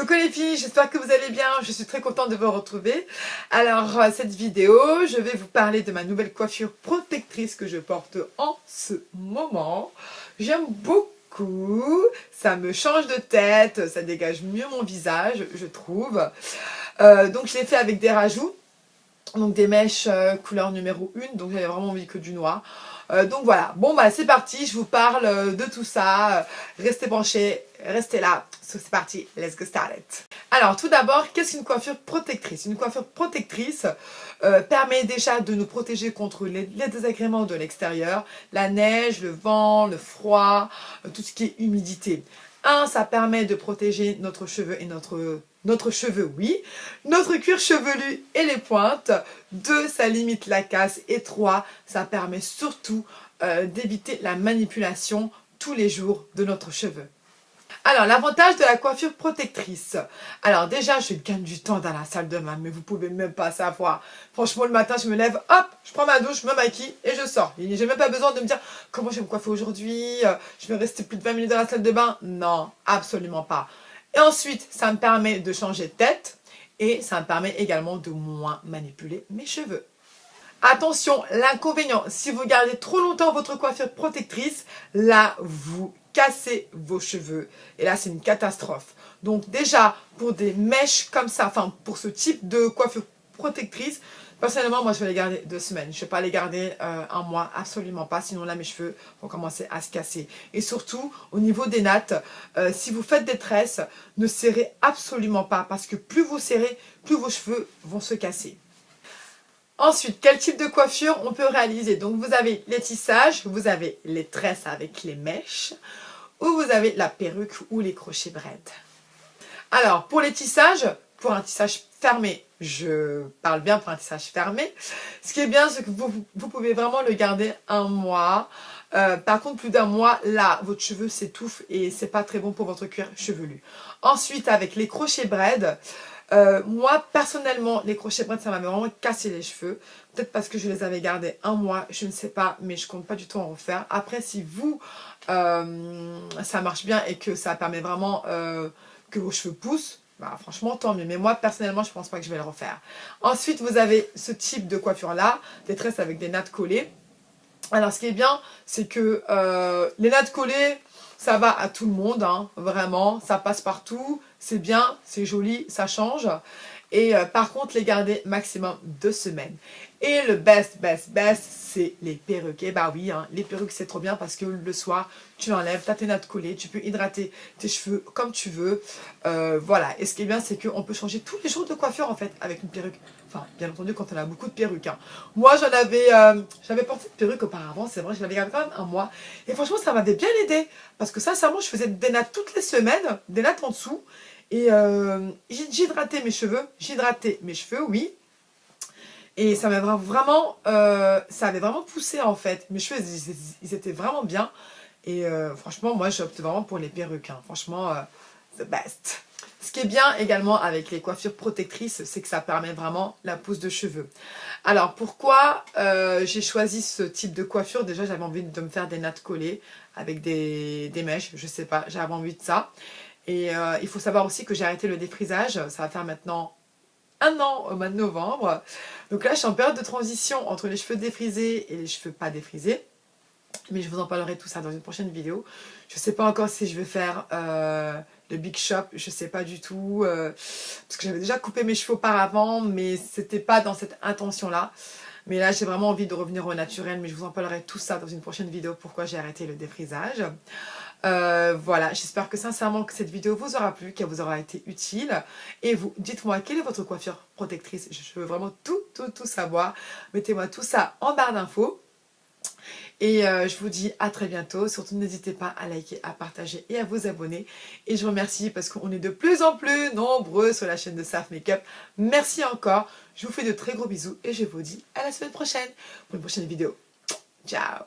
Coucou les filles, j'espère que vous allez bien, je suis très contente de vous retrouver. Alors cette vidéo, je vais vous parler de ma nouvelle coiffure protectrice que je porte en ce moment. J'aime beaucoup, ça me change de tête, ça dégage mieux mon visage, je trouve. Donc je l'ai fait avec des rajouts, donc des mèches couleur numéro 1, donc j'avais vraiment envie que du noir. Donc voilà, bon bah c'est parti, je vous parle de tout ça, restez branchés, restez là, c'est parti, let's go start it. Alors tout d'abord, qu'est-ce qu'une coiffure protectrice? Une coiffure protectrice permet déjà de nous protéger contre les désagréments de l'extérieur, la neige, le vent, le froid, tout ce qui est humidité. Ça permet de protéger notre cheveu et notre cheveu, oui, notre cuir chevelu et les pointes. 2, ça limite la casse. Et 3, ça permet surtout d'éviter la manipulation tous les jours de notre cheveu. Alors, l'avantage de la coiffure protectrice. Alors déjà, je gagne du temps dans la salle de bain, mais vous pouvez même pas savoir. Franchement, le matin, je me lève, hop, je prends ma douche, je me maquille et je sors. J'ai même pas besoin de me dire comment je vais me coiffer aujourd'hui, je vais rester plus de 20 minutes dans la salle de bain. Non, absolument pas. Et ensuite, ça me permet de changer de tête et ça me permet également de moins manipuler mes cheveux. Attention, l'inconvénient, si vous gardez trop longtemps votre coiffure protectrice, là, vous cassez vos cheveux. Et là, c'est une catastrophe. Donc déjà, pour des mèches comme ça, enfin, pour ce type de coiffure protectrice, personnellement, moi, je vais les garder 2 semaines. Je ne vais pas les garder un mois, absolument pas. Sinon, là, mes cheveux vont commencer à se casser. Et surtout, au niveau des nattes, si vous faites des tresses, ne serrez absolument pas. Parce que plus vous serrez, plus vos cheveux vont se casser. Ensuite, quel type de coiffure on peut réaliser? Donc, vous avez les tissages, vous avez les tresses avec les mèches, ou vous avez la perruque ou les crochets braid. Alors, pour les tissages, pour un tissage fermé, je parle bien pour un tissage fermé, ce qui est bien, c'est que vous pouvez vraiment le garder un mois. Par contre, plus d'un mois, là, votre cheveu s'étouffe et c'est pas très bon pour votre cuir chevelu. Ensuite, avec les crochets braid, moi, personnellement, les crochets braid, ça m'avait vraiment cassé les cheveux. Peut-être parce que je les avais gardés un mois, je ne sais pas, mais je compte pas du tout en refaire. Après, si vous, ça marche bien et que ça permet vraiment que vos cheveux poussent, bah, franchement, tant mieux. Mais moi, personnellement, je pense pas que je vais le refaire. Ensuite, vous avez ce type de coiffure-là, des tresses avec des nattes collées. Alors, ce qui est bien, c'est que les nattes collées, ça va à tout le monde, hein, vraiment, ça passe partout, c'est bien, c'est joli, ça change. Et par contre, les garder maximum 2 semaines. Et le best, c'est les perruques. Et bah oui, hein, les perruques, c'est trop bien parce que le soir, tu l'enlèves, tu as tes nattes collées, tu peux hydrater tes cheveux comme tu veux. Voilà, et ce qui est bien, c'est qu'on peut changer tous les jours de coiffure en fait avec une perruque. Enfin, bien entendu, quand on a beaucoup de perruques. Hein. Moi, j'avais porté de perruque auparavant, c'est vrai, je l'avais gardé quand même un mois. Et franchement, ça m'avait bien aidé. Parce que sincèrement, je faisais des nattes toutes les semaines, des nattes en dessous. Et j'hydratais mes cheveux, oui. Et ça m'avait vraiment, ça avait vraiment poussé en fait. Mes cheveux, ils étaient vraiment bien. Et franchement, moi, j'opte vraiment pour les perruques. Hein. Franchement, the best. Ce qui est bien également avec les coiffures protectrices, c'est que ça permet vraiment la pousse de cheveux. Alors, pourquoi j'ai choisi ce type de coiffure? Déjà, j'avais envie de me faire des nattes collées avec des mèches. Je sais pas, j'avais envie de ça. Et il faut savoir aussi que j'ai arrêté le défrisage. Ça va faire maintenant 1 an au mois de novembre. Donc là, je suis en période de transition entre les cheveux défrisés et les cheveux pas défrisés. Mais je vous en parlerai tout ça dans une prochaine vidéo. Je ne sais pas encore si je vais faire le Big Shop. Je ne sais pas du tout. Parce que j'avais déjà coupé mes cheveux auparavant. Mais c'était pas dans cette intention-là. Mais là, j'ai vraiment envie de revenir au naturel. Mais je vous en parlerai tout ça dans une prochaine vidéo. Pourquoi j'ai arrêté le défrisage. Voilà, j'espère que sincèrement que cette vidéo vous aura plu, qu'elle vous aura été utile. Et vous, dites-moi quelle est votre coiffure protectrice. Je veux vraiment tout savoir. Mettez-moi tout ça en barre d'infos. Et je vous dis à très bientôt. Surtout n'hésitez pas à liker, à partager et à vous abonner. Et je vous remercie parce qu'on est de plus en plus nombreux sur la chaîne de Saf Makeup. Merci encore. Je vous fais de très gros bisous et je vous dis à la semaine prochaine pour une prochaine vidéo. Ciao!